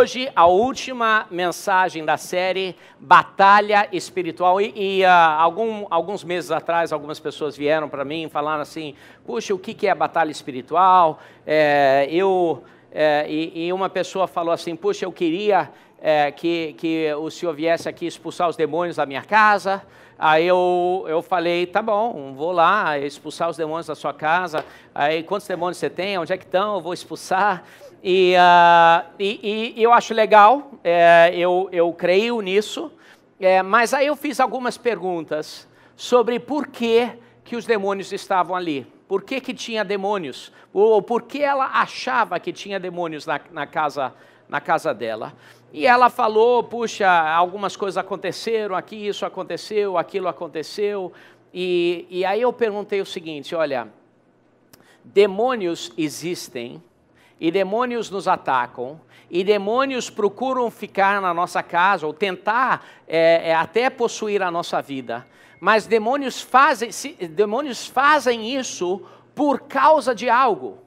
hoje a última mensagem da série Batalha Espiritual. Alguns meses atrás, algumas pessoas vieram para mim e falaram assim, puxa, o que é batalha espiritual? E uma pessoa falou assim, puxa, eu queria que o senhor viesse aqui expulsar os demônios da minha casa. Aí eu falei, tá bom, vou lá expulsar os demônios da sua casa. Aí, quantos demônios você tem? Onde é que estão? Eu vou expulsar. E eu acho legal, eu creio nisso, mas aí eu fiz algumas perguntas sobre por que os demônios estavam ali. Por que tinha demônios? Ou por que ela achava que tinha demônios na casa dela? E ela falou, puxa, algumas coisas aconteceram, aqui isso aconteceu, aquilo aconteceu. E aí eu perguntei o seguinte, olha, demônios existem, e demônios nos atacam, e demônios procuram ficar na nossa casa, ou tentar até possuir a nossa vida. Mas demônios fazem isso por causa de algo.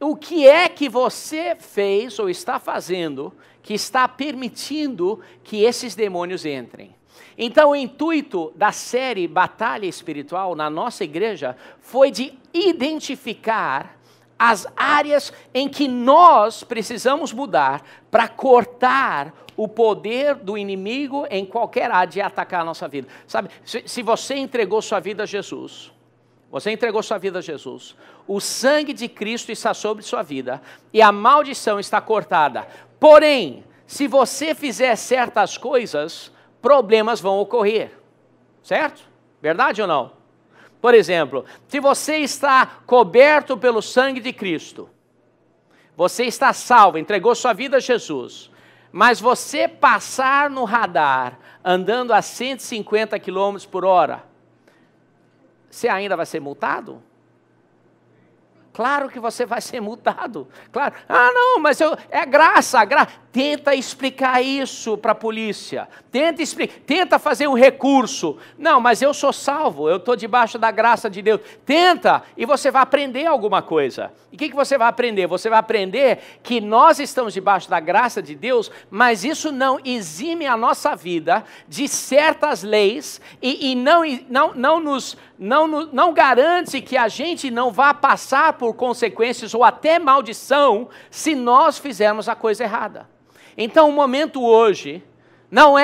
O que é que você fez ou está fazendo que está permitindo que esses demônios entrem? Então, o intuito da série Batalha Espiritual na nossa igreja foi de identificar as áreas em que nós precisamos mudar para cortar o poder do inimigo em qualquer área de atacar a nossa vida. Sabe, se você entregou sua vida a Jesus, o sangue de Cristo está sobre sua vida e a maldição está cortada. Porém, se você fizer certas coisas, problemas vão ocorrer, certo? Verdade ou não? Por exemplo, se você está coberto pelo sangue de Cristo, você está salvo, entregou sua vida a Jesus, mas você passar no radar andando a 150 km por hora, você ainda vai ser multado? Claro que você vai ser multado. Claro. Ah, não, mas é graça. Tenta explicar isso para a polícia. Tenta fazer um recurso. Não, mas eu sou salvo, eu estou debaixo da graça de Deus. Tenta e você vai aprender alguma coisa. E o que você vai aprender? Você vai aprender que nós estamos debaixo da graça de Deus, mas isso não exime a nossa vida de certas leis e não garante que a gente não vá passar por consequências ou até maldição se nós fizermos a coisa errada. Então o momento hoje não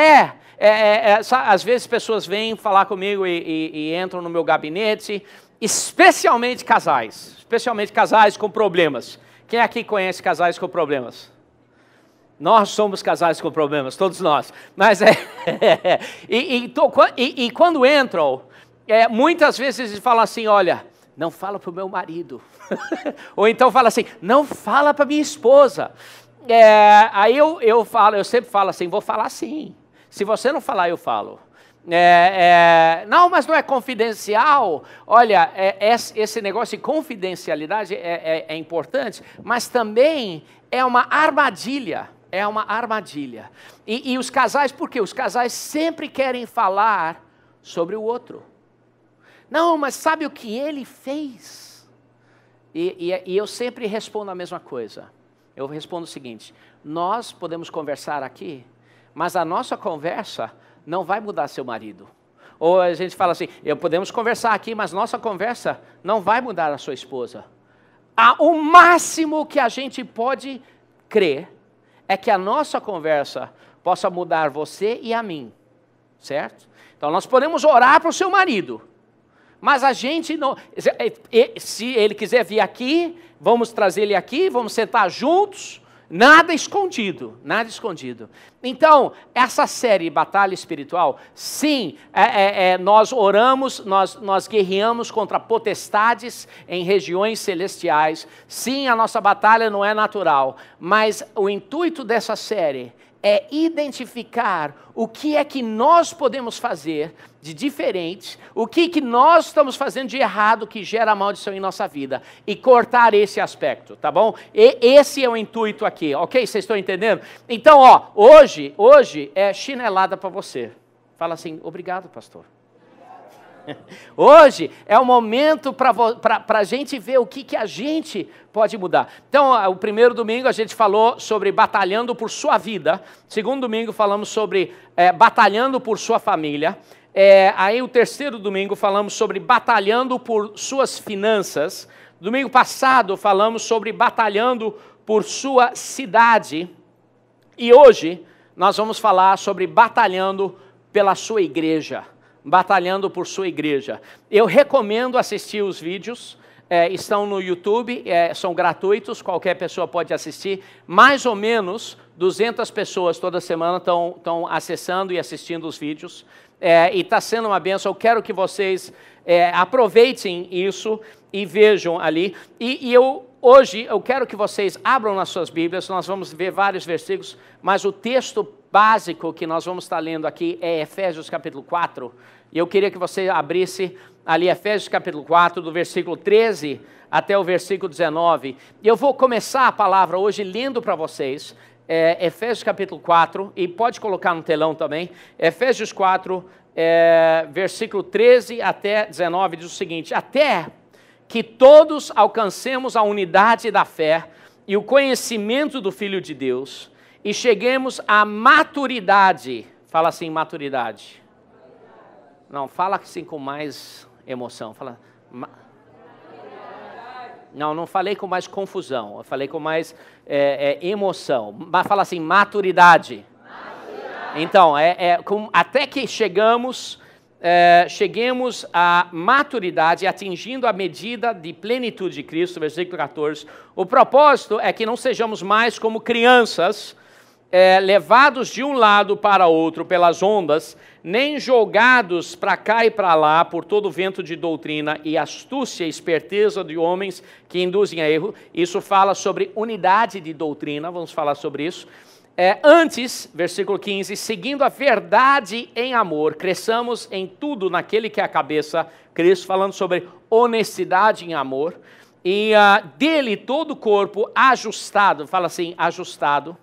às vezes pessoas vêm falar comigo e entram no meu gabinete, especialmente casais com problemas. Quem aqui conhece casais com problemas? Nós somos casais com problemas, todos nós. Mas e quando entram, muitas vezes eles falam assim, olha, não fala para o meu marido. Ou então fala assim, não fala para minha esposa. Aí eu sempre falo assim, vou falar sim. Se você não falar, eu falo. Não, mas não é confidencial. Olha, esse negócio de confidencialidade é importante, mas também é uma armadilha. É uma armadilha. E os casais, por quê? Os casais sempre querem falar sobre o outro. Não, mas sabe o que ele fez? E eu sempre respondo a mesma coisa. Eu respondo o seguinte, nós podemos conversar aqui, mas a nossa conversa não vai mudar seu marido. Ou a gente fala assim, podemos conversar aqui, mas nossa conversa não vai mudar a sua esposa. O máximo que a gente pode crer é que a nossa conversa possa mudar você e a mim, certo? Então nós podemos orar para o seu marido, mas a gente não, se ele quiser vir aqui, vamos trazer ele aqui, vamos sentar juntos, nada escondido, nada escondido. Então, essa série Batalha Espiritual, sim, nós oramos, nós guerreamos contra potestades em regiões celestiais, sim, a nossa batalha não é natural, mas o intuito dessa série é identificar o que é que nós podemos fazer de diferente, o que nós estamos fazendo de errado que gera maldição em nossa vida e cortar esse aspecto, tá bom? Esse é o intuito aqui, ok? Vocês estão entendendo? Então, hoje é chinelada para você. Fala assim, obrigado, pastor. Hoje é o momento para a gente ver o que a gente pode mudar. Então, o primeiro domingo a gente falou sobre batalhando por sua vida. Segundo domingo falamos sobre batalhando por sua família. Aí o terceiro domingo falamos sobre batalhando por suas finanças. Domingo passado falamos sobre batalhando por sua cidade. E hoje nós vamos falar sobre batalhando pela sua igreja. Batalhando por sua igreja. Eu recomendo assistir os vídeos, estão no YouTube, são gratuitos, qualquer pessoa pode assistir. Mais ou menos 200 pessoas toda semana estão acessando e assistindo os vídeos. E está sendo uma bênção. Eu quero que vocês aproveitem isso e vejam ali. Hoje eu quero que vocês abram nas suas Bíblias, nós vamos ver vários versículos, mas o texto básico que nós vamos estar lendo aqui é Efésios capítulo 4, e eu queria que você abrisse ali Efésios capítulo 4, do versículo 13 até o versículo 19, e eu vou começar a palavra hoje lendo para vocês, Efésios capítulo 4, e pode colocar no telão também, Efésios 4, versículo 13 até 19, diz o seguinte: até que todos alcancemos a unidade da fé e o conhecimento do Filho de Deus, e cheguemos à maturidade. Fala assim, maturidade. Não, fala assim com mais emoção. Fala. Não falei com mais confusão, eu falei com mais emoção. Mas fala assim, maturidade. Então, até que cheguemos à maturidade, atingindo a medida de plenitude de Cristo, versículo 14. O propósito é que não sejamos mais como crianças, levados de um lado para outro pelas ondas, nem jogados para cá e para lá por todo vento de doutrina e astúcia e esperteza de homens que induzem a erro. Isso fala sobre unidade de doutrina, vamos falar sobre isso. Antes, versículo 15, seguindo a verdade em amor, cresçamos em tudo naquele que é a cabeça, Cristo, falando sobre honestidade em amor, e dele todo o corpo ajustado, fala assim, ajustado.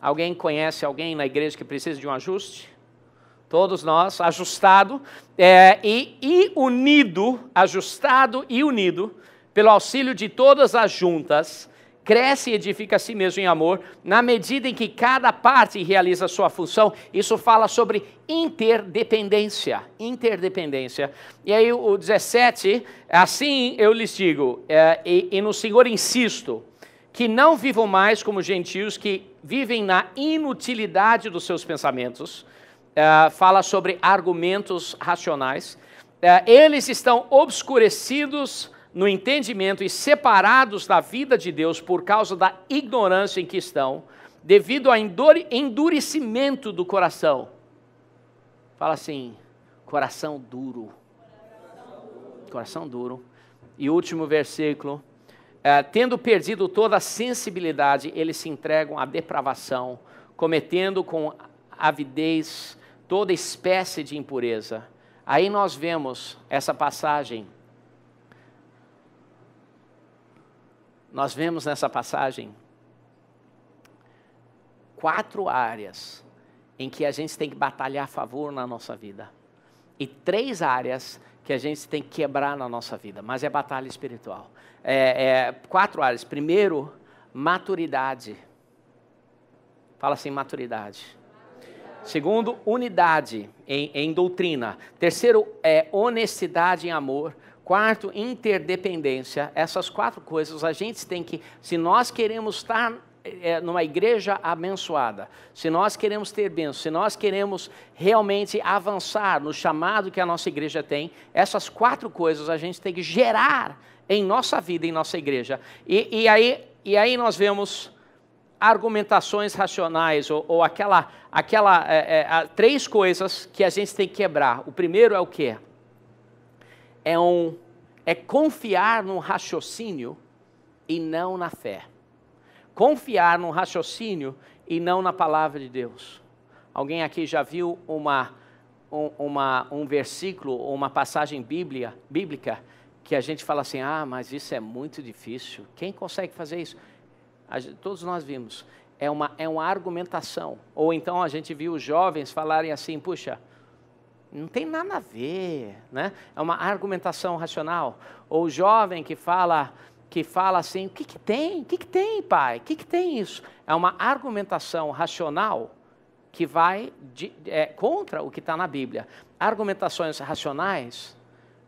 Alguém conhece alguém na igreja que precisa de um ajuste? Todos nós, ajustado e unido, ajustado e unido, pelo auxílio de todas as juntas, cresce e edifica a si mesmo em amor, na medida em que cada parte realiza a sua função. Isso fala sobre interdependência. E aí o 17, assim eu lhes digo, e no Senhor insisto, que não vivam mais como gentios que vivem na inutilidade dos seus pensamentos. Fala sobre argumentos racionais. Eles estão obscurecidos no entendimento e separados da vida de Deus por causa da ignorância em que estão, devido ao endurecimento do coração. Fala assim, coração duro. Coração duro. E último versículo. Tendo perdido toda a sensibilidade, eles se entregam à depravação, cometendo com avidez toda espécie de impureza. Aí nós vemos essa passagem. Nós vemos nessa passagem 4 áreas em que a gente tem que batalhar a favor na nossa vida. E 3 áreas que a gente tem que quebrar na nossa vida, mas é batalha espiritual. 4 áreas. Primeiro, maturidade. Fala assim, maturidade. Segundo, unidade em doutrina. Terceiro, honestidade em amor. Quarto, interdependência. Essas 4 coisas a gente tem que, se nós queremos estar numa igreja abençoada, se nós queremos ter bênção, se nós queremos realmente avançar no chamado que a nossa igreja tem, essas 4 coisas a gente tem que gerar em nossa vida, em nossa igreja. E aí nós vemos argumentações racionais, ou 3 coisas que a gente tem que quebrar. O primeiro é o quê? É confiar no raciocínio e não na fé. Confiar no raciocínio e não na palavra de Deus. Alguém aqui já viu um versículo ou uma passagem bíblica que a gente fala assim, mas isso é muito difícil. Quem consegue fazer isso? Todos nós vimos. É uma argumentação. Ou então a gente viu os jovens falarem assim, puxa, Não tem nada a ver, né? É uma argumentação racional. Ou o jovem que fala assim, o que que tem? O que que tem, pai? O que que tem isso? É uma argumentação racional que vai contra o que está na Bíblia. Argumentações racionais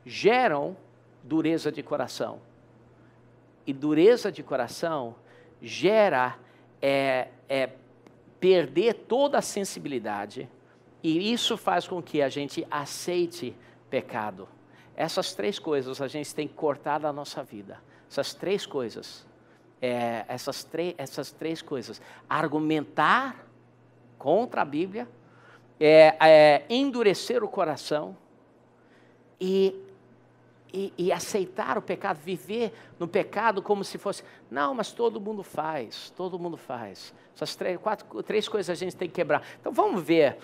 geram dureza de coração. E dureza de coração gera perder toda a sensibilidade. E isso faz com que a gente aceite pecado. Essas 3 coisas a gente tem que cortar da nossa vida. Essas 3 coisas. Essas três coisas. Argumentar contra a Bíblia. Endurecer o coração. E aceitar o pecado. Viver no pecado como se fosse... Não, mas todo mundo faz. Todo mundo faz. Essas 3 coisas a gente tem que quebrar. Então vamos ver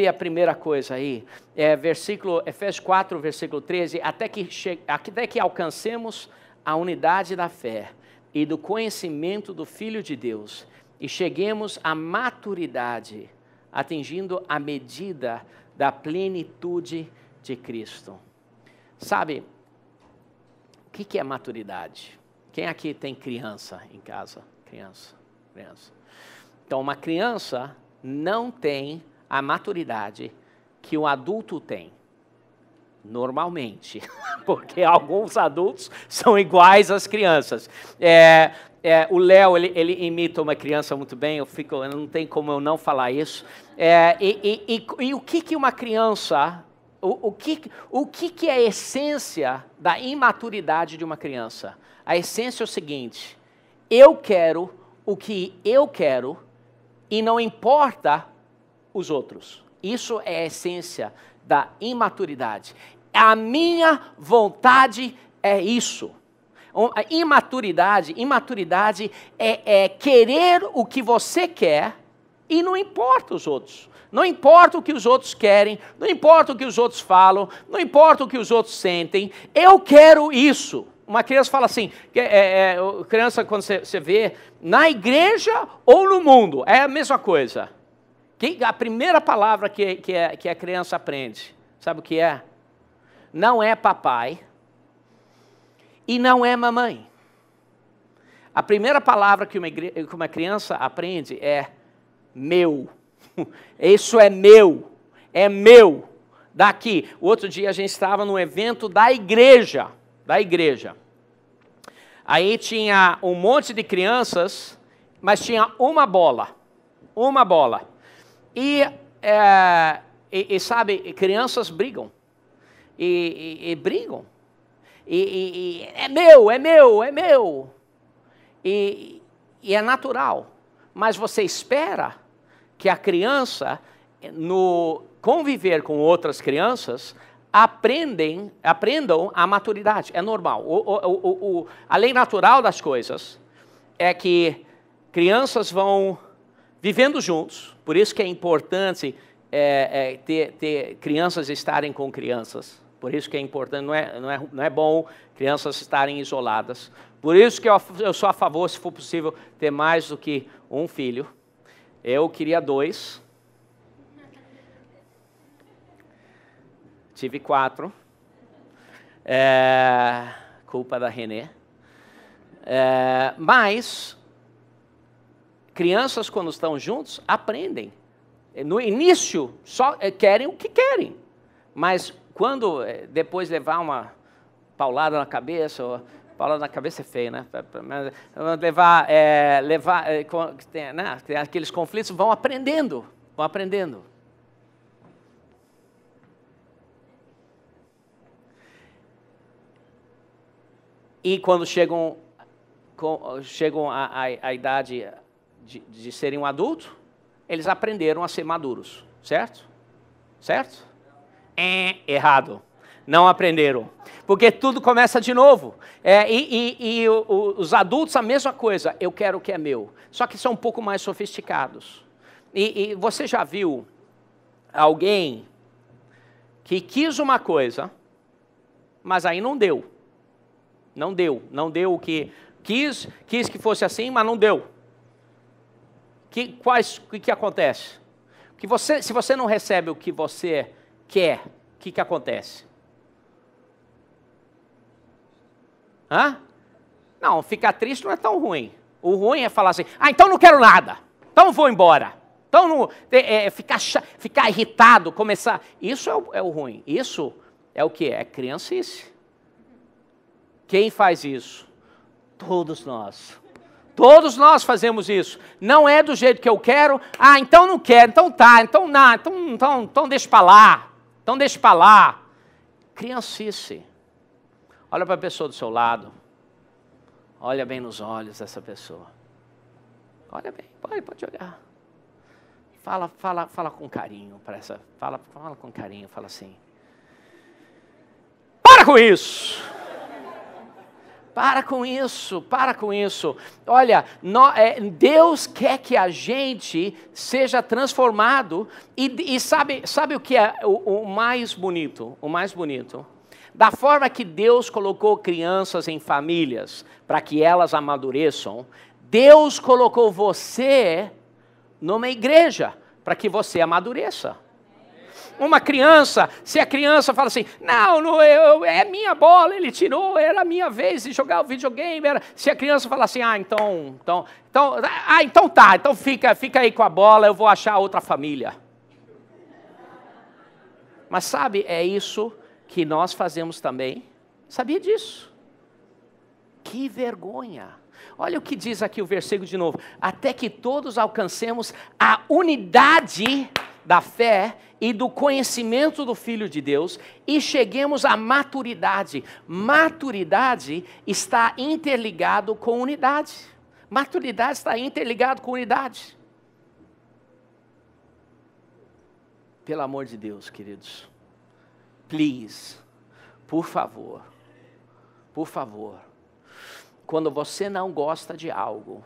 a primeira coisa aí, Efésios 4, versículo 13, até que alcancemos a unidade da fé e do conhecimento do Filho de Deus e cheguemos à maturidade, atingindo a medida da plenitude de Cristo. Sabe, o que é maturidade? Quem aqui tem criança em casa? Criança. Então, uma criança não tem a maturidade que um adulto tem, normalmente, porque alguns adultos são iguais às crianças. O Léo, ele imita uma criança muito bem, não tem como eu não falar isso. E o que uma criança, o que é a essência da imaturidade de uma criança? A essência é o seguinte: eu quero o que eu quero e não importa os outros. Isso é a essência da imaturidade. A minha vontade é isso. A imaturidade é querer o que você quer e não importa os outros. Não importa o que os outros querem, não importa o que os outros falam, não importa o que os outros sentem. Eu quero isso. Uma criança fala assim, criança quando você vê, na igreja ou no mundo, é a mesma coisa. A primeira palavra que a criança aprende, sabe o que é? Não é papai e não é mamãe. A primeira palavra que uma criança aprende é meu. Isso é meu, daqui. O outro dia a gente estava num evento da igreja. Aí tinha um monte de crianças, mas tinha uma bola. E sabe, crianças brigam. E brigam. E é meu. E é natural. Mas você espera que a criança, no conviver com outras crianças, aprendam a maturidade. É normal. A lei natural das coisas é que crianças vão vivendo juntos. Por isso que é importante ter crianças estarem com crianças. Por isso que é importante, não é bom crianças estarem isoladas. Por isso que eu sou a favor, se for possível, ter mais do que um filho. Eu queria 2. Tive 4. Culpa da Renê. Mas crianças, quando estão juntos, aprendem. No início, só querem o que querem. Mas quando depois levar uma paulada na cabeça, paulada na cabeça é feio, né? Levar tem aqueles conflitos, vão aprendendo. E quando chegam à idade de serem um adulto, eles aprenderam a ser maduros, certo? Certo? Errado. Não aprenderam. Porque tudo começa de novo. Os adultos, a mesma coisa. Eu quero o que é meu. Só que são um pouco mais sofisticados. E você já viu alguém que quis uma coisa, mas aí não deu. Não deu o que quis que fosse assim, mas não deu. O que acontece? Se você não recebe o que você quer, o que acontece? Hã? Não, ficar triste não é tão ruim. O ruim é falar assim, então não quero nada, então vou embora. Então não, ficar irritado, começar... Isso é o ruim. Isso é o que? É criancice. Quem faz isso? Todos nós. Todos nós fazemos isso. Não é do jeito que eu quero. Então não quero. Então tá. Então não. Então deixa para lá. Então deixa para lá. Criancice. Olha para a pessoa do seu lado. Olha bem nos olhos dessa pessoa. Olha bem. Pode olhar. Fala com carinho para essa. Fala com carinho. Fala assim. Para com isso. Para com isso, para com isso. Olha, Deus quer que a gente seja transformado e sabe o que é o mais bonito? O mais bonito? Da forma que Deus colocou crianças em famílias para que elas amadureçam, Deus colocou você numa igreja para que você amadureça. Uma criança, se a criança fala assim, não, é minha bola, ele tirou, era a minha vez de jogar o videogame. Se a criança fala assim, então tá, então fica aí com a bola, eu vou achar outra família. Mas sabe, é isso que nós fazemos também. Sabia disso? Que vergonha. Olha o que diz aqui o versículo de novo. Até que todos alcancemos a unidade da fé e do conhecimento do Filho de Deus e cheguemos à maturidade. Maturidade está interligado com unidade. Maturidade está interligado com unidade. Pelo amor de Deus, queridos. Please, por favor. Quando você não gosta de algo,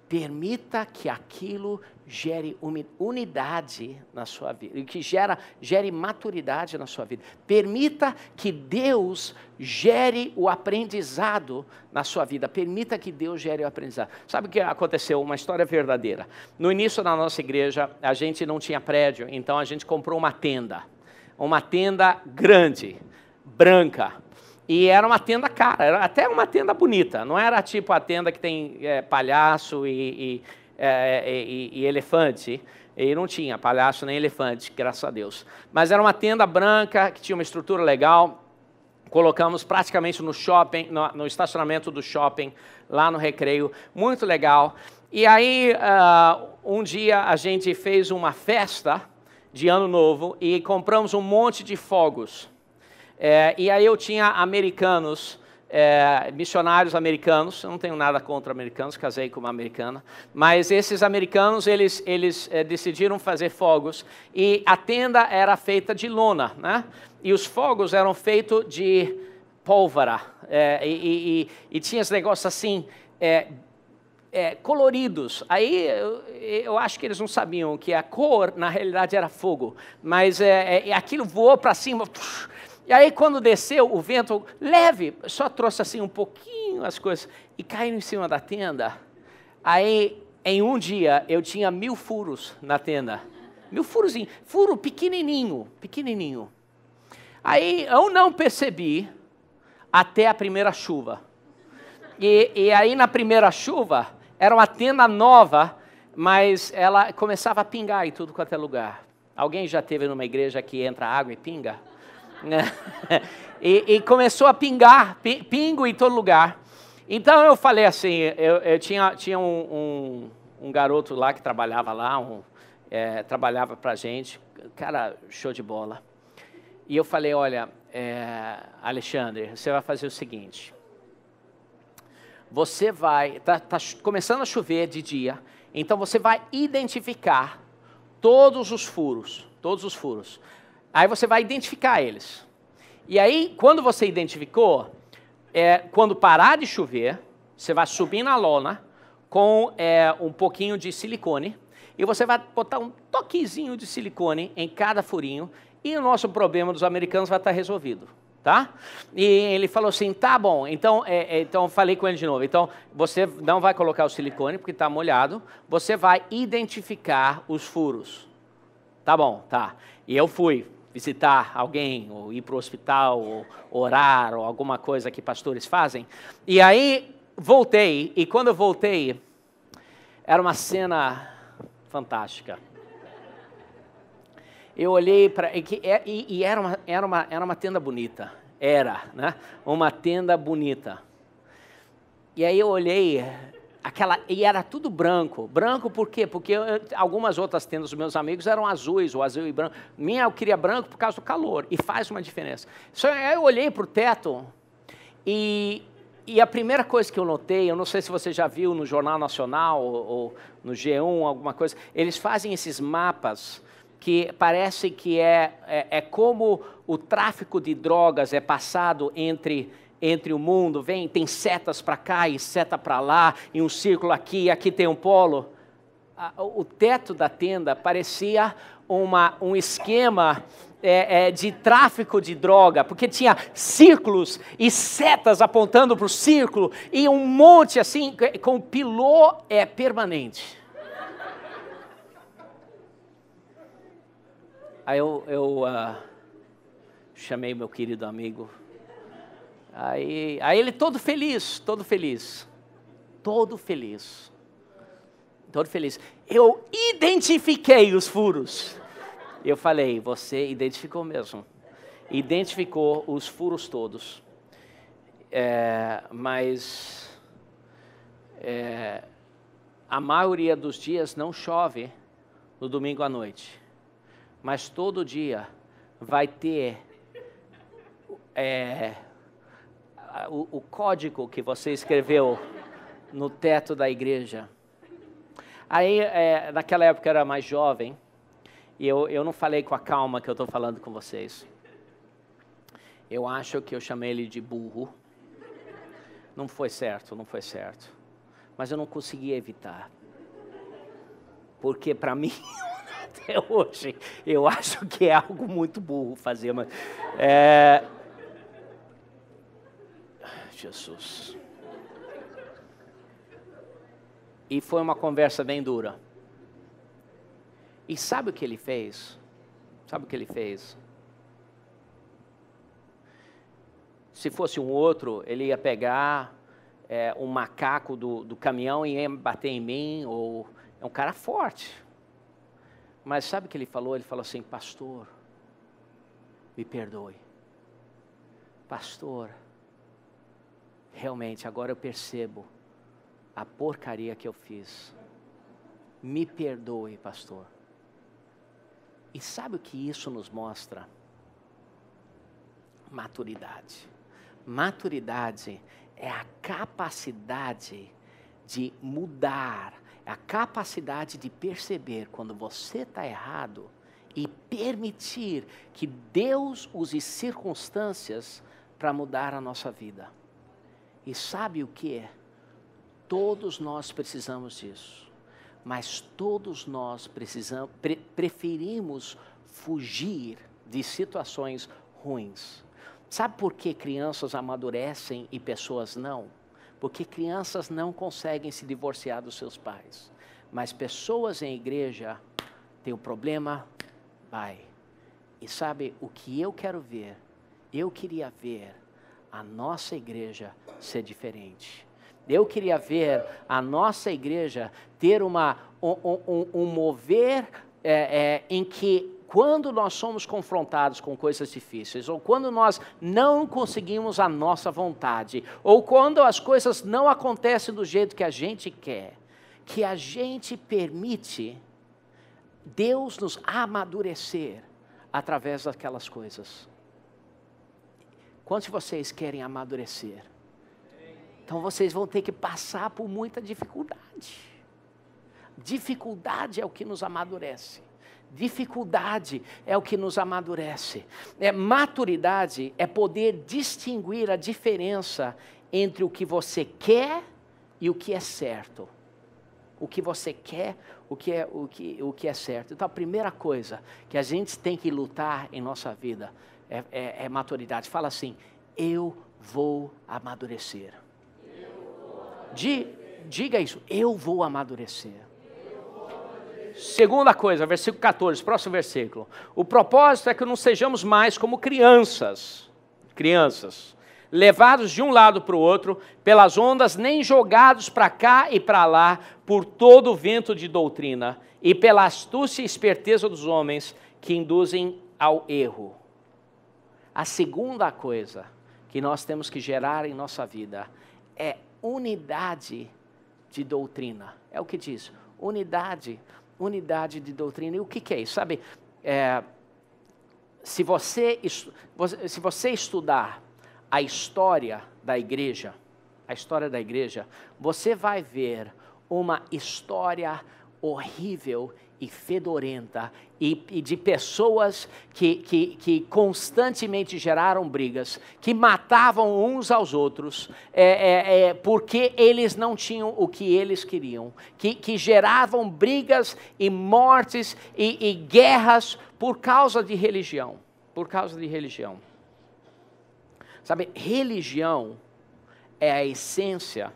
permita que aquilo gere unidade na sua vida, que gere maturidade na sua vida. Permita que Deus gere o aprendizado na sua vida. Permita que Deus gere o aprendizado. Sabe o que aconteceu? Uma história verdadeira. No início da nossa igreja, a gente não tinha prédio, então a gente comprou uma tenda grande, branca. E era uma tenda cara, era até uma tenda bonita, não era tipo a tenda que tem palhaço e elefante, e não tinha palhaço nem elefante, graças a Deus. Mas era uma tenda branca, que tinha uma estrutura legal, colocamos praticamente no shopping, no estacionamento do shopping, lá no Recreio, muito legal. E aí, um dia a gente fez uma festa de Ano Novo e compramos um monte de fogos. E aí eu tinha americanos, missionários americanos, eu não tenho nada contra americanos, casei com uma americana, mas esses americanos, eles decidiram fazer fogos, e a tenda era feita de lona, né? E os fogos eram feitos de pólvora, e tinha esse negócio assim, coloridos. Aí eu acho que eles não sabiam que a cor, na realidade, era fogo, mas aquilo voou para cima. E aí, quando desceu, o vento leve, só trouxe assim um pouquinho as coisas, e caiu em cima da tenda. Aí, em um dia, eu tinha 1000 furos na tenda. 1000 furozinhos, furo pequenininho. Aí, eu não percebi até a primeira chuva. E aí, na primeira chuva, era uma tenda nova, mas ela começava a pingar em tudo quanto é lugar. Alguém já esteve numa igreja que entra água e pinga? E começou a pingar, pingo em todo lugar. Então eu falei assim, eu tinha um garoto lá que trabalhava lá, trabalhava pra gente, cara, show de bola. E eu falei, olha, Alexandre, você vai fazer o seguinte, você vai, tá começando a chover de dia, então você vai identificar todos os furos. Aí você vai identificar eles. E aí, quando você identificou, quando parar de chover, você vai subir na lona com um pouquinho de silicone e você vai botar um toquezinho de silicone em cada furinho e o nosso problema dos americanos vai estar resolvido, tá? E ele falou assim, tá bom, então eu falei com ele de novo, então você não vai colocar o silicone porque está molhado, você vai identificar os furos. Tá bom, tá. E eu fui visitar alguém, ou ir para o hospital, ou orar, ou alguma coisa que pastores fazem. E aí, voltei, e quando eu voltei, era uma cena fantástica. Eu olhei para... E era uma tenda bonita. Era, né? Uma tenda bonita. E aí eu olhei... E era tudo branco. Branco por quê? Porque algumas outras tendas dos meus amigos eram azuis, ou azul e branco. Minha eu queria branco por causa do calor, e faz uma diferença. Só eu olhei para o teto, e a primeira coisa que eu notei, eu não sei se você já viu no Jornal Nacional, ou no G1, alguma coisa, eles fazem esses mapas, que parece que é como o tráfico de drogas é passado entre o mundo, tem setas para cá e seta para lá, e um círculo aqui, e aqui tem um polo. O teto da tenda parecia um esquema de tráfico de droga, porque tinha círculos e setas apontando para o círculo, e um monte assim, com pilô permanente. Aí eu chamei meu querido amigo. Aí ele todo feliz. Eu identifiquei os furos. Eu falei, você identificou mesmo. Identificou os furos todos. Mas a maioria dos dias não chove no domingo à noite. Mas todo dia vai ter... o código que você escreveu no teto da igreja. Aí, naquela época eu era mais jovem, e eu não falei com a calma que eu estou falando com vocês. Eu acho que eu chamei ele de burro. Não foi certo. Mas eu não consegui evitar. Porque para mim, até hoje, eu acho que é algo muito burro fazer. Mas, Jesus. E foi uma conversa bem dura. E sabe o que ele fez? Se fosse um outro, ele ia pegar um macaco do caminhão e ia bater em mim, ou é um cara forte. Mas sabe o que ele falou? Ele falou assim, pastor, me perdoe. Pastor, realmente, agora eu percebo a porcaria que eu fiz. Me perdoe, pastor. E sabe o que isso nos mostra? Maturidade. Maturidade é a capacidade de mudar, é a capacidade de perceber quando você está errado e permitir que Deus use circunstâncias para mudar a nossa vida. E sabe o que é? Todos nós precisamos disso, mas todos nós preferimos fugir de situações ruins. Sabe por que crianças amadurecem e pessoas não? Porque crianças não conseguem se divorciar dos seus pais, mas pessoas em igreja têm um problema, vai. E sabe o que eu quero ver? Eu queria ver a nossa igreja ser diferente. Eu queria ver a nossa igreja ter um mover em que, quando nós somos confrontados com coisas difíceis, ou quando nós não conseguimos a nossa vontade, ou quando as coisas não acontecem do jeito que a gente quer, que a gente permite Deus nos amadurecer através daquelas coisas. Quantos de vocês querem amadurecer? Então vocês vão ter que passar por muita dificuldade. Dificuldade é o que nos amadurece. Dificuldade é o que nos amadurece. Maturidade é poder distinguir a diferença entre o que você quer e o que é certo. O que você quer, o que é certo. Então a primeira coisa que a gente tem que lutar em nossa vida é maturidade. Fala assim, eu vou amadurecer. Diga isso, eu vou amadurecer. Segunda coisa, versículo 14, próximo versículo. O propósito é que não sejamos mais como crianças, levados de um lado para o outro pelas ondas, nem jogados para cá e para lá por todo o vento de doutrina e pela astúcia e esperteza dos homens que induzem ao erro. A segunda coisa que nós temos que gerar em nossa vida é unidade de doutrina. É o que diz, unidade de doutrina. E o que é isso? Sabe, se você estudar a história da igreja, você vai ver uma história horrível e fedorenta e de pessoas que constantemente geraram brigas, que matavam uns aos outros, porque eles não tinham o que eles queriam, que geravam brigas e mortes e guerras por causa de religião, Sabe, religião é a essência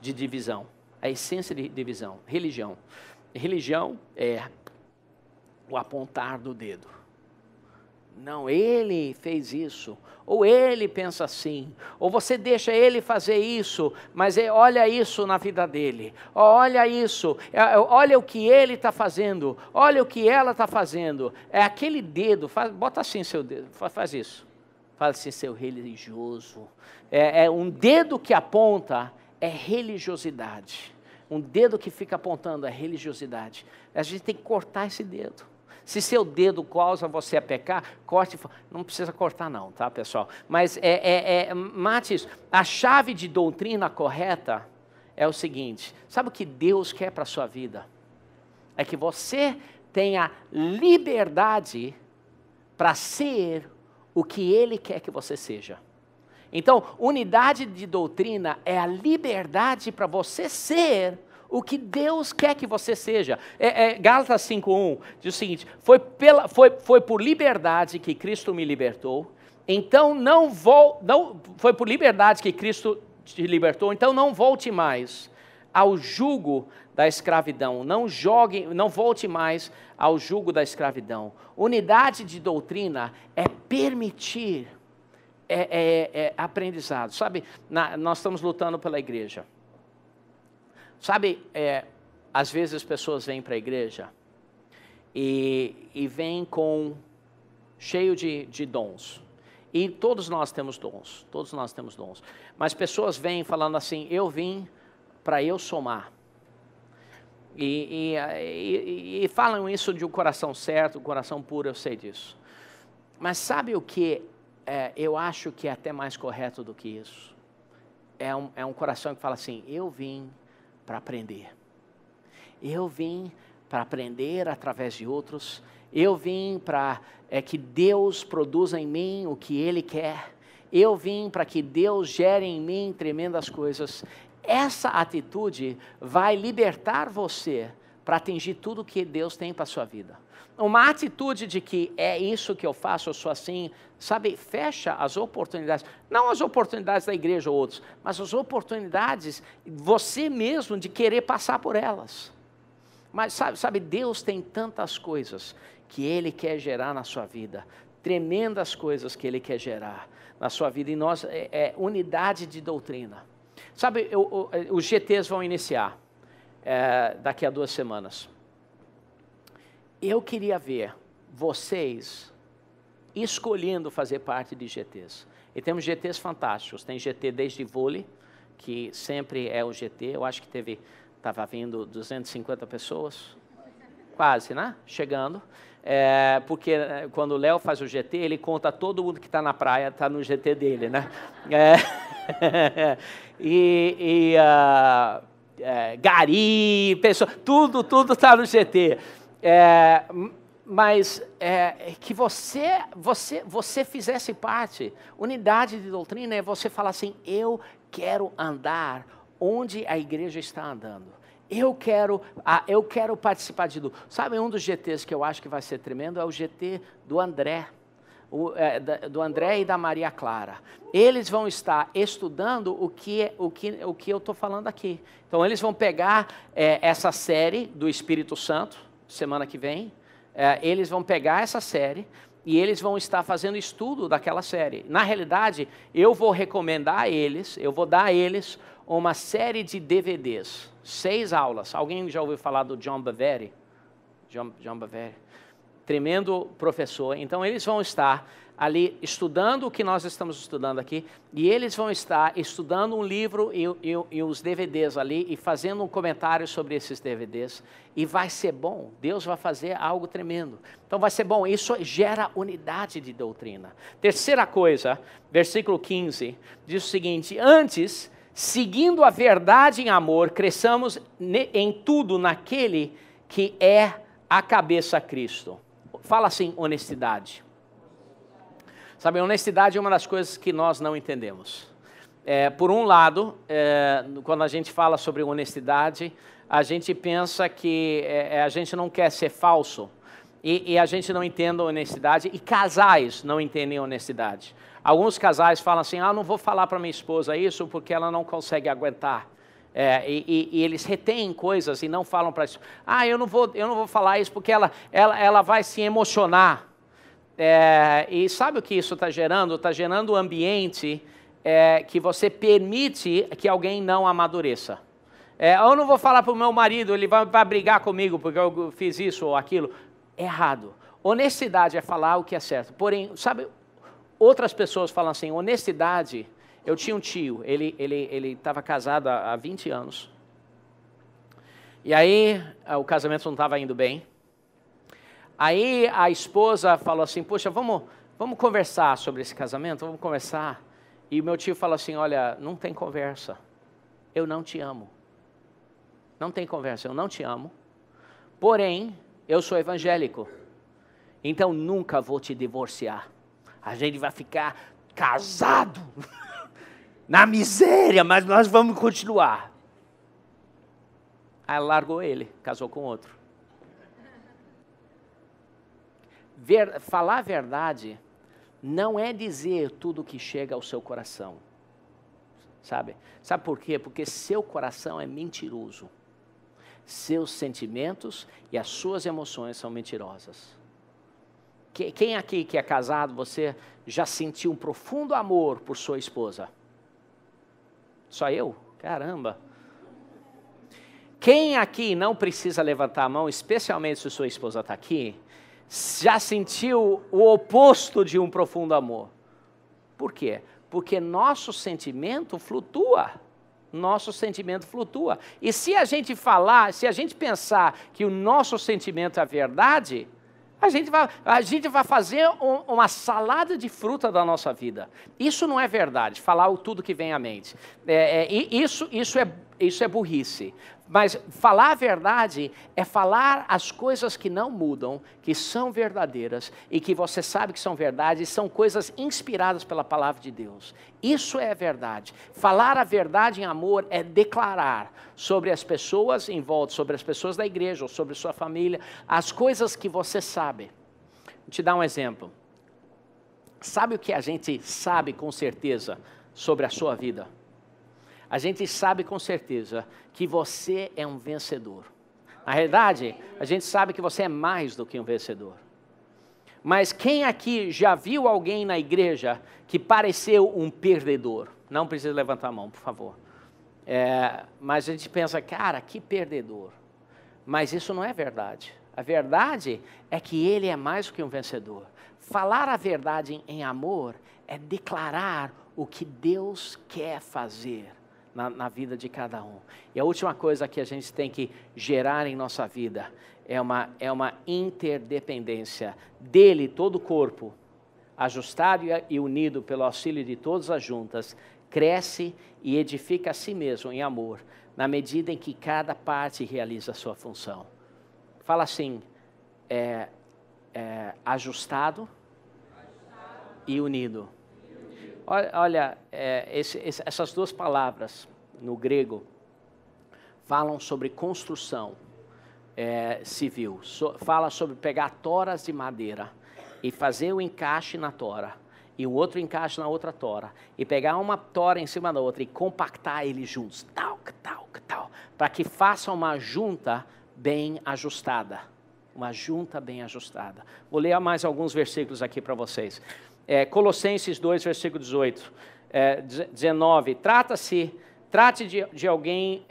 de divisão. A essência de divisão, religião. Religião é o apontar do dedo. Não, ele fez isso, ou ele pensa assim, ou você deixa ele fazer isso, mas olha isso na vida dele, olha isso, olha o que ele está fazendo, olha o que ela está fazendo. É aquele dedo, bota assim seu dedo, faz isso. Fala assim, seu religioso. É um dedo que aponta, é religiosidade. Um dedo que fica apontando é religiosidade. A gente tem que cortar esse dedo. Se seu dedo causa você a pecar, corte. Não precisa cortar não, tá, pessoal? Mas mate isso. A chave de doutrina correta é o seguinte. Sabe o que Deus quer para a sua vida? É que você tenha liberdade para ser o que Ele quer que você seja. Então, unidade de doutrina é a liberdade para você ser o que Deus quer que você seja. Gálatas 5:1 diz o seguinte, foi por liberdade que Cristo me libertou, então foi por liberdade que Cristo te libertou, então não volte mais ao jugo da escravidão, não volte mais ao jugo da escravidão. Unidade de doutrina é permitir aprendizado. Sabe, nós estamos lutando pela igreja. Sabe, às vezes as pessoas vêm para a igreja e vêm cheio de dons. E todos nós temos dons, Mas pessoas vêm falando assim, eu vim para eu somar. E falam isso de um coração certo, um coração puro, eu sei disso. Mas sabe o que eu acho que é até mais correto do que isso? É um coração que fala assim, eu vim para aprender. Eu vim para aprender através de outros. Eu vim para que Deus produza em mim o que Ele quer. Eu vim para que Deus gere em mim tremendas coisas. Essa atitude vai libertar você para atingir tudo que Deus tem para a sua vida. Uma atitude de que é isso que eu faço, eu sou assim, sabe, fecha as oportunidades, não as oportunidades da igreja ou outros, mas as oportunidades, você mesmo, de querer passar por elas. Mas sabe, Deus tem tantas coisas que Ele quer gerar na sua vida, tremendas coisas que Ele quer gerar na sua vida, e nós, unidade de doutrina. Sabe, os GTs vão iniciar daqui a 2 semanas. Eu queria ver vocês escolhendo fazer parte de GTs. E temos GTs fantásticos. Tem GT desde vôlei, que sempre é o GT. Eu acho que estava vindo 250 pessoas. Quase, né? Chegando. Porque quando o Léo faz o GT, ele conta todo mundo que está na praia, está no GT dele, né? Gari, pessoa, tudo está no GT. Mas que você fizesse parte. Unidade de doutrina é você falar assim, eu quero andar onde a igreja está andando. Eu quero participar de tudo. Sabe, um dos GTs que eu acho que vai ser tremendo é o GT do André. do André e da Maria Clara. Eles vão estar estudando o que eu estou falando aqui. Então, eles vão pegar essa série do Espírito Santo, semana que vem. Eles vão pegar essa série e eles vão estar fazendo estudo daquela série. Na realidade, eu vou recomendar a eles, eu vou dar a eles uma série de DVDs, 6 aulas. Alguém já ouviu falar do John Bevere? John Bevere. Tremendo professor. Então, eles vão estar ali estudando o que nós estamos estudando aqui, e eles vão estar estudando um livro e os DVDs ali, e fazendo um comentário sobre esses DVDs, e vai ser bom. Deus vai fazer algo tremendo. Então, vai ser bom. Isso gera unidade de doutrina. Terceira coisa, versículo 15, diz o seguinte: antes, seguindo a verdade em amor, cresçamos em tudo naquele que é a cabeça, Cristo. Fala assim, honestidade. Sabe, honestidade é uma das coisas que nós não entendemos. Por um lado, quando a gente fala sobre honestidade, a gente pensa que a gente não quer ser falso, e a gente não entende a honestidade, e casais não entendem a honestidade. Alguns casais falam assim, não vou falar para minha esposa isso porque ela não consegue aguentar. E eles retêm coisas e não falam para isso. Eu não vou falar isso porque ela vai se emocionar. E sabe o que isso está gerando? Está gerando um ambiente que você permite que alguém não amadureça. Eu não vou falar para o meu marido, ele vai brigar comigo porque eu fiz isso ou aquilo. Errado. Honestidade é falar o que é certo. Porém, sabe, outras pessoas falam assim, honestidade... Eu tinha um tio, ele estava casado há 20 anos. E aí, o casamento não estava indo bem. Aí, a esposa falou assim, poxa, vamos conversar sobre esse casamento, vamos conversar. E o meu tio falou assim, olha, não tem conversa, eu não te amo. Não tem conversa, eu não te amo. Porém, eu sou evangélico, então nunca vou te divorciar. A gente vai ficar casado. Na miséria, mas nós vamos continuar. Aí ela largou ele, casou com outro. Falar a verdade não é dizer tudo que chega ao seu coração. Sabe? Sabe por quê? Porque seu coração é mentiroso. Seus sentimentos e as suas emoções são mentirosas. Quem aqui que é casado, você já sentiu um profundo amor por sua esposa? Só eu? Caramba. Quem aqui não precisa levantar a mão, especialmente se sua esposa está aqui, já sentiu o oposto de um profundo amor? Por quê? Porque nosso sentimento flutua. Nosso sentimento flutua. E se a gente pensar que o nosso sentimento é a verdade, a gente vai fazer uma salada de fruta da nossa vida. Isso não é verdade, falar tudo que vem à mente. Isso é burrice. Mas falar a verdade é falar as coisas que não mudam, que são verdadeiras e que você sabe que são verdade, são coisas inspiradas pela palavra de Deus. Isso é verdade. Falar a verdade em amor é declarar sobre as pessoas em volta, sobre as pessoas da igreja ou sobre sua família, as coisas que você sabe. Vou te dar um exemplo. Sabe o que a gente sabe com certeza sobre a sua vida? A gente sabe com certeza que você é um vencedor. Na realidade, a gente sabe que você é mais do que um vencedor. Mas quem aqui já viu alguém na igreja que pareceu um perdedor? Não precisa levantar a mão, por favor. Mas a gente pensa, cara, que perdedor. Mas isso não é verdade. A verdade é que ele é mais do que um vencedor. Falar a verdade em amor é declarar o que Deus quer fazer na vida de cada um. E a última coisa que a gente tem que gerar em nossa vida é uma interdependência dele, todo o corpo, ajustado e unido pelo auxílio de todas as juntas, cresce e edifica a si mesmo em amor, na medida em que cada parte realiza a sua função. Fala assim, ajustado e unido. Olha, essas duas palavras no grego falam sobre construção civil. Fala sobre pegar toras de madeira e fazer o encaixe na tora, e o outro encaixe na outra tora, e pegar uma tora em cima da outra e compactar eles juntos, tal, para que faça uma junta bem ajustada. Uma junta bem ajustada. Vou ler mais alguns versículos aqui para vocês. Colossenses 2, versículo 18, 19. Trate de alguém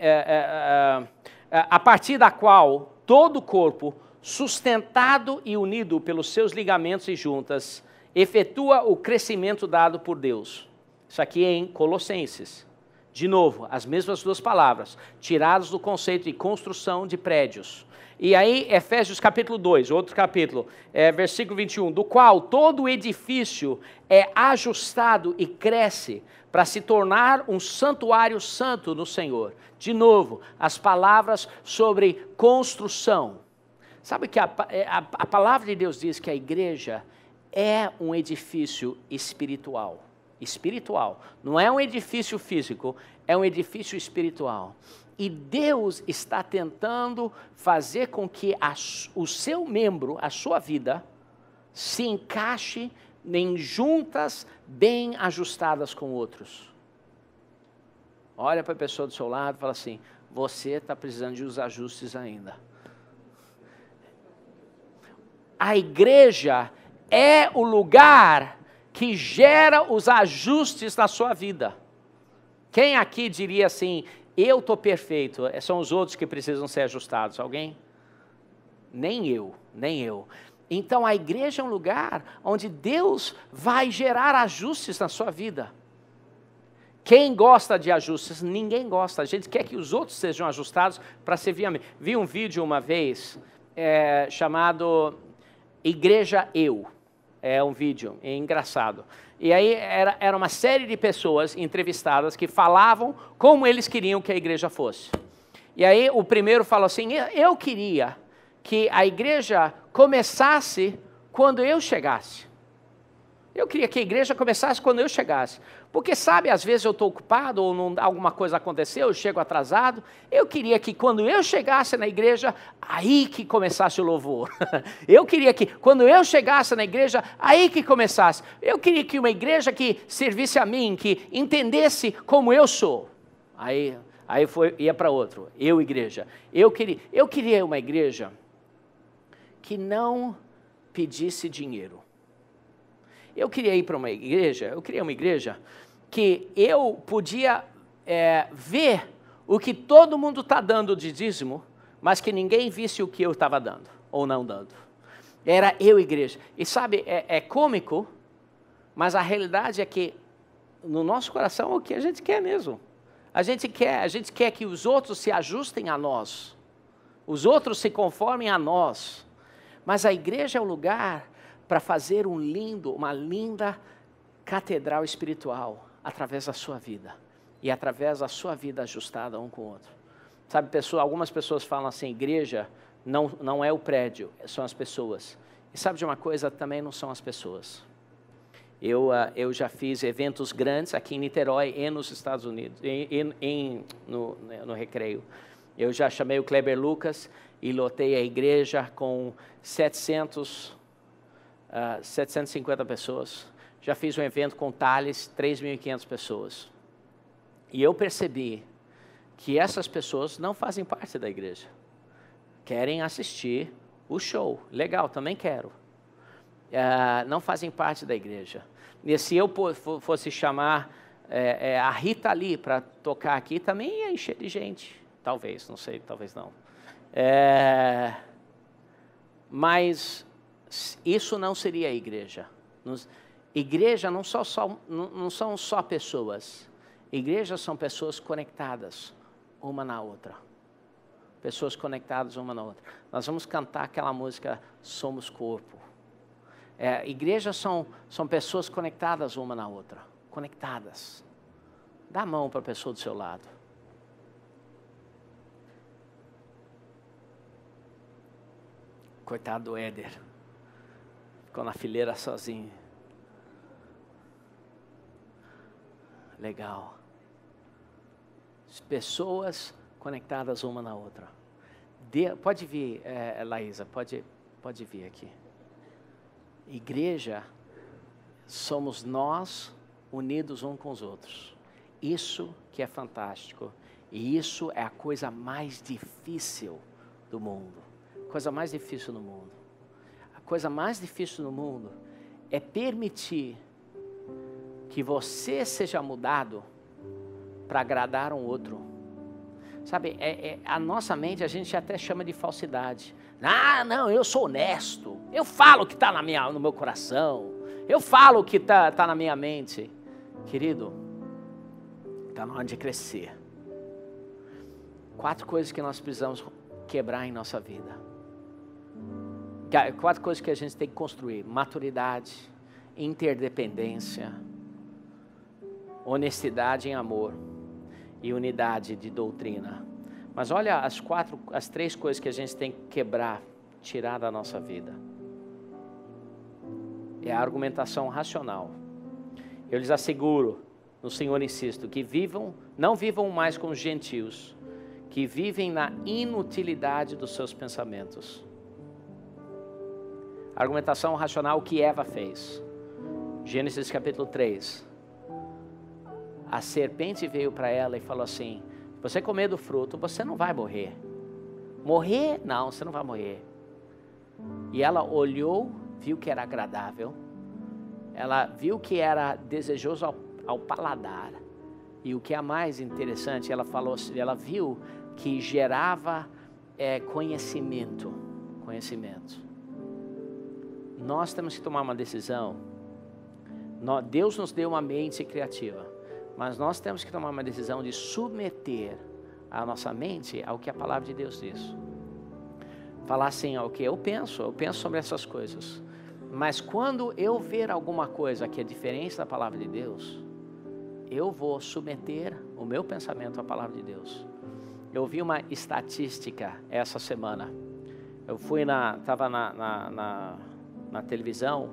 a partir da qual todo o corpo, sustentado e unido pelos seus ligamentos e juntas, efetua o crescimento dado por Deus. Isso aqui é em Colossenses. De novo, as mesmas duas palavras, tiradas do conceito de construção de prédios. E aí, Efésios capítulo 2, outro capítulo, versículo 21, do qual todo o edifício é ajustado e cresce para se tornar um santuário santo no Senhor. De novo, as palavras sobre construção. Sabe que a palavra de Deus diz que a igreja é um edifício espiritual. Espiritual. Não é um edifício físico, é um edifício espiritual. E Deus está tentando fazer com que o seu membro, a sua vida, se encaixe em juntas bem ajustadas com outros. Olha para a pessoa do seu lado e fala assim, você está precisando de uns ajustes ainda. A igreja é o lugar que gera os ajustes na sua vida. Quem aqui diria assim, eu estou perfeito, são os outros que precisam ser ajustados? Alguém? Nem eu. Então a igreja é um lugar onde Deus vai gerar ajustes na sua vida. Quem gosta de ajustes? Ninguém gosta. A gente quer que os outros sejam ajustados para servir a mim. Vi um vídeo uma vez chamado Igreja Eu. É um vídeo, é engraçado. E aí era uma série de pessoas entrevistadas que falavam como eles queriam que a igreja fosse. E aí o primeiro falou assim, eu queria que a igreja começasse quando eu chegasse. Eu queria que a igreja começasse quando eu chegasse. Porque, sabe, às vezes eu estou ocupado ou alguma coisa aconteceu, eu chego atrasado. Eu queria que quando eu chegasse na igreja, aí que começasse o louvor. Eu queria que quando eu chegasse na igreja, aí que começasse. Eu queria que uma igreja que servisse a mim, que entendesse como eu sou. Aí ia para outro, igreja. Eu queria uma igreja que não pedisse dinheiro. Eu queria ir para uma igreja, que eu podia ver o que todo mundo está dando de dízimo, mas que ninguém visse o que eu estava dando, ou não dando. Era igreja. E sabe, é cômico, mas a realidade é que no nosso coração é o que a gente quer mesmo. A gente quer que os outros se ajustem a nós, os outros se conformem a nós, mas a igreja é o lugar para fazer uma linda catedral espiritual através da sua vida. E através da sua vida ajustada um com o outro. Sabe, algumas pessoas falam assim, igreja não é o prédio, são as pessoas. E sabe de uma coisa, também não são as pessoas. Eu já fiz eventos grandes aqui em Niterói e nos Estados Unidos, no Recreio. Eu já chamei o Kleber Lucas e lotei a igreja com 750 pessoas. Já fiz um evento com Thales, 3.500 pessoas. E eu percebi que essas pessoas não fazem parte da igreja. Querem assistir o show. Legal, também quero. Não fazem parte da igreja. E se eu fosse chamar a Rita Lee para tocar aqui, também ia encher de gente. Talvez, não sei, talvez não. Mas isso não seria a igreja. Igreja não são só pessoas. Igrejas são pessoas conectadas uma na outra. Pessoas conectadas uma na outra. Nós vamos cantar aquela música Somos Corpo. Igrejas são pessoas conectadas uma na outra. Conectadas. Dá a mão para a pessoa do seu lado. Coitado do Éder. Ficou na fileira sozinho. Legal. Pessoas conectadas uma na outra. Pode vir, Laísa, pode vir aqui. Igreja somos nós unidos uns com os outros. Isso que é fantástico. E isso é a coisa mais difícil do mundo. A coisa mais difícil no mundo. A coisa mais difícil no mundo é permitir que você seja mudado para agradar um outro. Sabe, a nossa mente a gente até chama de falsidade. Ah, não, eu sou honesto. Eu falo o que está no meu coração. Eu falo o que está na minha mente. Querido, está na hora de crescer. 4 coisas que nós precisamos quebrar em nossa vida. 4 coisas que a gente tem que construir. Maturidade, interdependência, honestidade em amor e unidade de doutrina. Mas olha as 3 coisas que a gente tem que quebrar, tirar da nossa vida. É a argumentação racional. Eu lhes asseguro, no Senhor insisto, que não vivam mais como gentios, que vivem na inutilidade dos seus pensamentos. A argumentação racional que Eva fez. Gênesis capítulo 3. A serpente veio para ela e falou assim: se você comer do fruto, você não vai morrer. Morrer? Não, você não vai morrer. E ela olhou, viu que era agradável. Ela viu que era desejoso ao paladar. E o que é mais interessante, ela viu que gerava conhecimento. Nós temos que tomar uma decisão. Deus nos deu uma mente criativa, mas nós temos que tomar uma decisão de submeter a nossa mente ao que a palavra de Deus diz. Falar assim, o que eu penso sobre essas coisas. Mas quando eu ver alguma coisa que é diferente da palavra de Deus, eu vou submeter o meu pensamento à palavra de Deus. Eu vi uma estatística essa semana. Eu estava na televisão,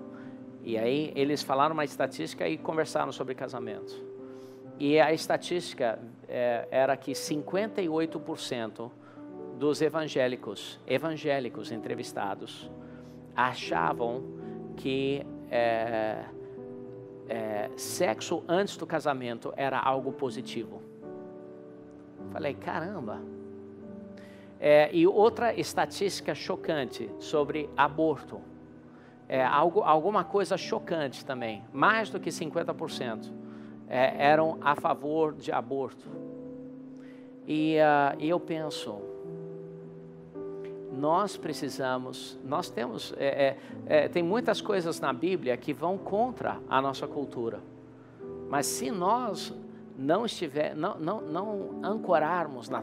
e aí eles falaram uma estatística e conversaram sobre casamento. E a estatística era que 58% dos evangélicos entrevistados achavam que sexo antes do casamento era algo positivo. Falei, caramba. E outra estatística chocante sobre aborto. Alguma coisa chocante também. Mais do que 50% eram a favor de aborto. E eu penso, tem muitas coisas na Bíblia que vão contra a nossa cultura. Mas se nós não ancorarmos na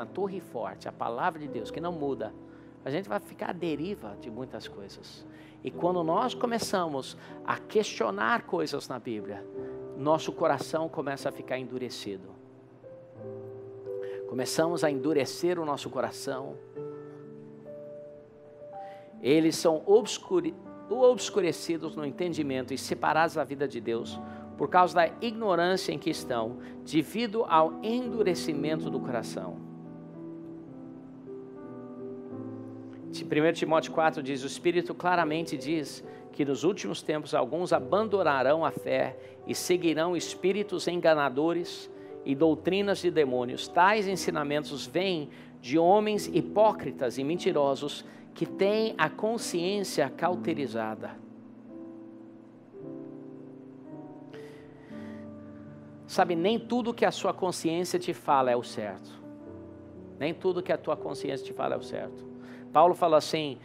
torre forte, a palavra de Deus, que não muda, a gente vai ficar à deriva de muitas coisas. E quando nós começamos a questionar coisas na Bíblia, nosso coração começa a ficar endurecido. Começamos a endurecer o nosso coração. Eles são obscurecidos no entendimento e separados da vida de Deus por causa da ignorância em que estão, devido ao endurecimento do coração. 1 Timóteo 4 diz, o Espírito claramente diz que nos últimos tempos alguns abandonarão a fé e seguirão espíritos enganadores e doutrinas de demônios. Tais ensinamentos vêm de homens hipócritas e mentirosos que têm a consciência cauterizada. Sabe, nem tudo que a sua consciência te fala é o certo. Nem tudo que a tua consciência te fala é o certo. Paulo fala assim,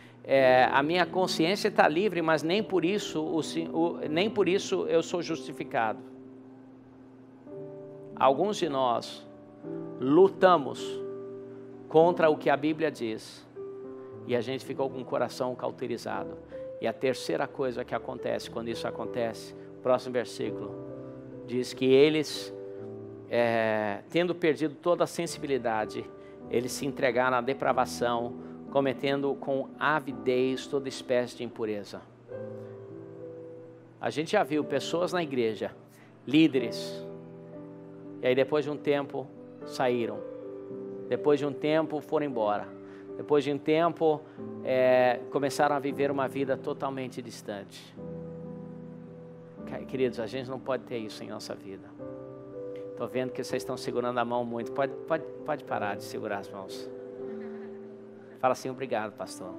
a minha consciência está livre, mas nem por isso eu sou justificado. Alguns de nós lutamos contra o que a Bíblia diz e a gente ficou com o coração cauterizado. E a terceira coisa que acontece quando isso acontece, próximo versículo, diz que eles, tendo perdido toda a sensibilidade, eles se entregaram à depravação, cometendo com avidez toda espécie de impureza. A gente já viu pessoas na igreja, líderes, e aí depois de um tempo saíram, depois de um tempo foram embora. depois de um tempo, começaram a viver uma vida totalmente distante. Queridos, a gente não pode ter isso em nossa vida. Estou vendo que vocês estão segurando a mão muito. Pode parar de segurar as mãos. Fala assim, obrigado, pastor.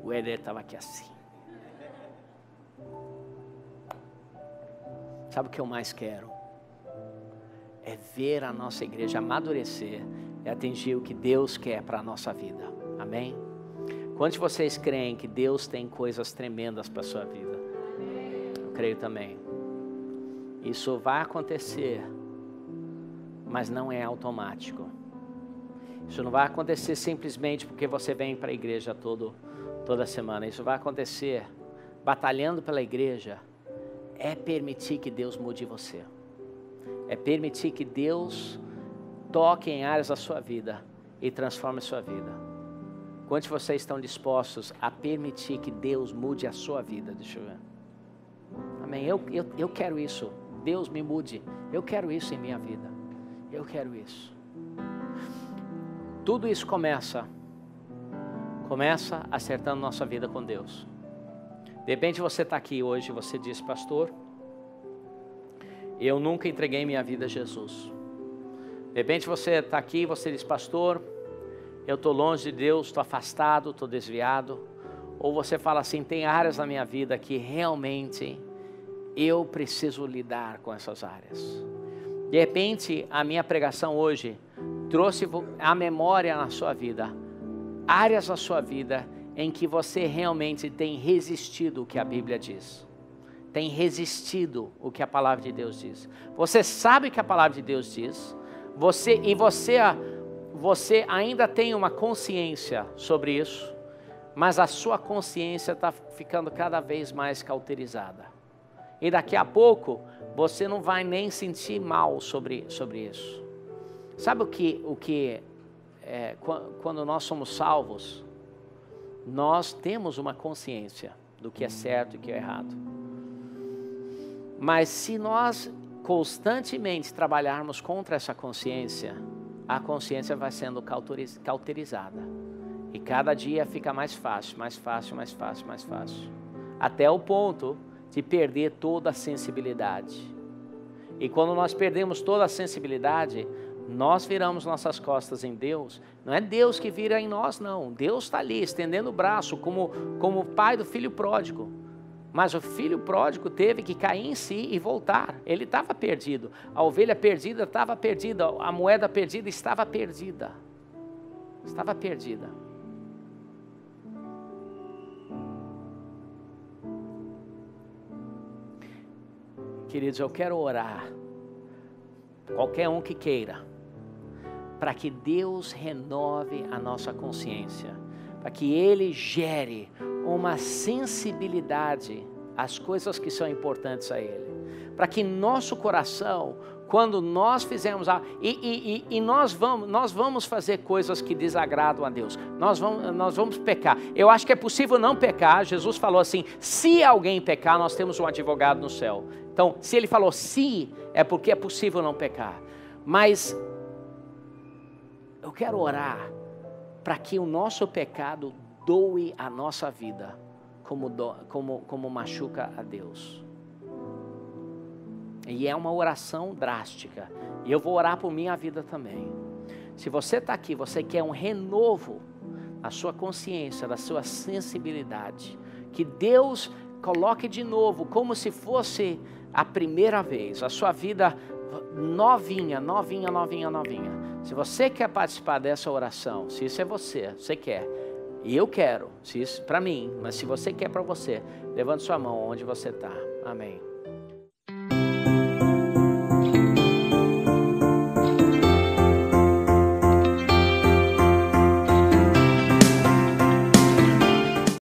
O Éder estava aqui assim. Sabe o que eu mais quero? É ver a nossa igreja amadurecer e atingir o que Deus quer para a nossa vida. Amém? Quantos de vocês creem que Deus tem coisas tremendas para a sua vida? Eu creio também. Isso vai acontecer, mas não é automático. Isso não vai acontecer simplesmente porque você vem para a igreja toda semana. Isso vai acontecer batalhando pela igreja. É permitir que Deus mude você. É permitir que Deus toque em áreas da sua vida e transforme a sua vida. Quantos de vocês estão dispostos a permitir que Deus mude a sua vida? Deixa eu ver. Amém. Eu quero isso. Deus me mude. Eu quero isso em minha vida. Eu quero isso. Tudo isso começa acertando nossa vida com Deus. De repente você está aqui hoje e você diz, pastor, eu nunca entreguei minha vida a Jesus. De repente você está aqui e você diz, pastor, eu estou longe de Deus, estou afastado, estou desviado. Ou você fala assim, tem áreas na minha vida que realmente eu preciso lidar com essas áreas. De repente a minha pregação hoje trouxe a memória na sua vida, áreas da sua vida em que você realmente tem resistido o que a Bíblia diz. Tem resistido o que a palavra de Deus diz. Você sabe o que a palavra de Deus diz. Você ainda tem uma consciência sobre isso. Mas a sua consciência está ficando cada vez mais cauterizada. E daqui a pouco, você não vai nem sentir mal sobre isso. Sabe quando nós somos salvos, nós temos uma consciência do que é certo e o que é errado. Mas se nós constantemente trabalharmos contra essa consciência, a consciência vai sendo cauterizada. E cada dia fica mais fácil, mais fácil, mais fácil, mais fácil. Até o ponto de perder toda a sensibilidade. E quando nós perdemos toda a sensibilidade, nós viramos nossas costas em Deus. Não é Deus que vira em nós, não. Deus está ali, estendendo o braço, como o pai do filho pródigo. Mas o filho pródigo teve que cair em si e voltar. Ele estava perdido. A ovelha perdida estava perdida. A moeda perdida estava perdida. Estava perdida. Queridos, eu quero orar. Qualquer um que queira. Para que Deus renove a nossa consciência. Para que Ele gere uma sensibilidade às coisas que são importantes a Ele. Para que nosso coração, quando nós fizermos nós vamos fazer coisas que desagradam a Deus. Nós vamos pecar. Eu acho que é possível não pecar. Jesus falou assim, se alguém pecar, nós temos um advogado no céu. Então, se Ele falou se, é porque é possível não pecar. Mas eu quero orar para que o nosso pecado doe a nossa vida como machuca a Deus. E é uma oração drástica. E eu vou orar por minha vida também. Se você está aqui, você quer um renovo na sua consciência, na sua sensibilidade. Que Deus coloque de novo, como se fosse a primeira vez, a sua vida novinha, novinha, novinha, novinha. Se você quer participar dessa oração, se isso é você quer, e eu quero, se isso para mim, mas se você quer para você, levante sua mão onde você está. Amém.